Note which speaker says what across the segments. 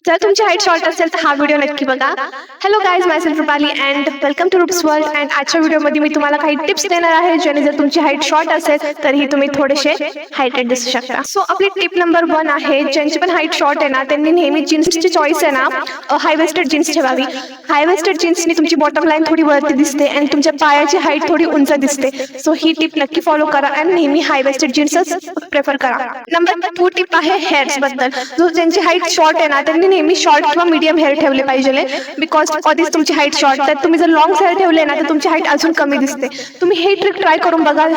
Speaker 1: जर तुमची height short असेल तर हा व्हिडिओ नक्की बघा. Hello guys, myself Rupali and welcome to Roops world. And आजच्या व्हिडिओमध्ये मी तुम्हाला काही टिप्स देणार आहे ज्याने जर तुमची हाईट शॉर्ट असेल तरीही तुम्ही थोडेसे हायटेड दिसू शकता. सो आपली टिप नंबर 1 आहे, ज्यांची पण हाईट शॉर्ट आहे ना त्यांनी नेहमी जीन्सची चॉईस आहे ना हाय वेस्टेड जीन्स ठेवावी. हाय वेस्टेड जीन्सनी तुमची बॉटम लाईन थोडी वरती दिसते आणि तुमच्या पायाची हाईट थोडी उंच दिसते. सो ही टिप नक्की फॉलो करा आणि नेहमी हाय वेस्टेड जीन्सच प्रेफर करा. नंबर 2 टिप आहे हेअर्स बद्दल. जो ज्यांची हाईट शॉर्ट आहे ना त्यांनी नेहमी शॉर्ट किंवा मीडियम हेअर ठेवले पाहिजे. बिकॉज आधीच तुमची हाईट शॉर्ट, तर तुम्ही जर लॉंग हेअर ठेवले ना तर तुमची हाईट अजून कमी दिसते. तुम्ही हे ट्रिक ट्राय करून बघा.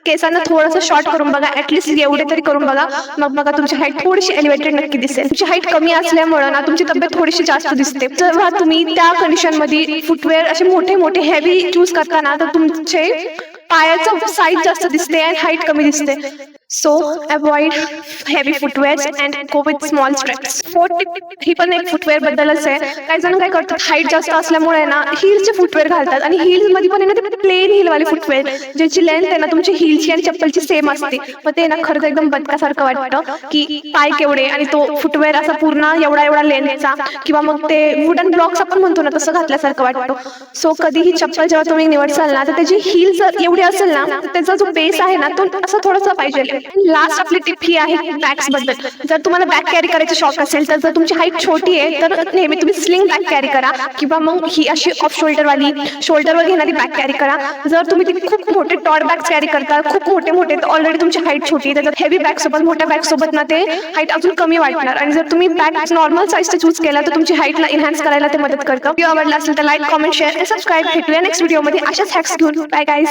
Speaker 1: केसांना थोडंसं शॉर्ट करून बघा, ऍटलीस्ट एवढे तरी करून बघा. मग बघा तुमची हाईट थोडीशी एलिव्हेटेड नक्की दिसेल. तुमची हाईट कमी असल्यामुळे ना तुमची तब्येत थोडीशी जास्त दिसते. जेव्हा तुम्ही त्या कंडिशनमध्ये फुटवेअर असे मोठे मोठे हेवी चूज करता ना तर तुमचे पायाचं साईज जास्त दिसते आणि हाईट कमी दिसते. So avoid heavy footwears and go with small steps. 4th tip ही पण एक फुटवेअर बद्दलच आहे. काही जण काय करतात, हाईट जास्त असल्यामुळे ना हीलचे फुटवेअर घालतात आणि हील्स मध्ये पण आहे ना ते प्लेन हीलवाले फुटवेअर ज्याची लेंथ आहे ना तुमची हीलची आणि चप्पलची सेम असते. मग ते ना खरंच एकदम बदकासारखं वाटतं की पाय केवढे आणि तो फुटवेअर असा पूर्ण एवढा एवढा लेंथचा, किंवा मग ते वुडन ब्लॉक्स आपण म्हणतो ना तसं घातल्यासारखं वाटतं. सो कधीही चप्पल जेव्हा तुम्ही निवडसाल ना तर त्याची हील जर एवढी असेल ना त्याचा जो बेस आहे ना तो असा थोडासा पाहिजे. लास्ट आपली टिप ही आहे बॅग्स बद्दल. जर तुम्हाला बॅग कॅरी करायची शॉक असेल तर जर तुमची हाईट छोटी आहे तर नेहमी तुम्ही स्लिंग बॅग कॅरी करा, किंवा मग ही अशी ऑफ शोल्डरवाली शोल्डरवर घेणारी बॅग कॅरी करा. जर तुम्ही ती खूप मोठे टॉट बॅग्स कॅरी करता, खूप मोठे मोठे, तर ऑलरेडी तुमची हाईट छोटी आहे, तर हेवी बॅग सोबत मोठ्या बॅग सोबत ना ते हाईट अजून कमी वाटणार. आणि जर तुम्ही बॅग नॉर्मल साईजचा चूज केला तर तुमची हाईटला इन्हान्स करायला ते मदत करतं. व्हिडिओ आवडला असेल तर लाईक, कमेंट, शेअर आणि सबस्क्राईब. भेटूया नेक्स्ट व्हिडिओमध्ये अशाच हॅक्स घेऊन. Bye guys.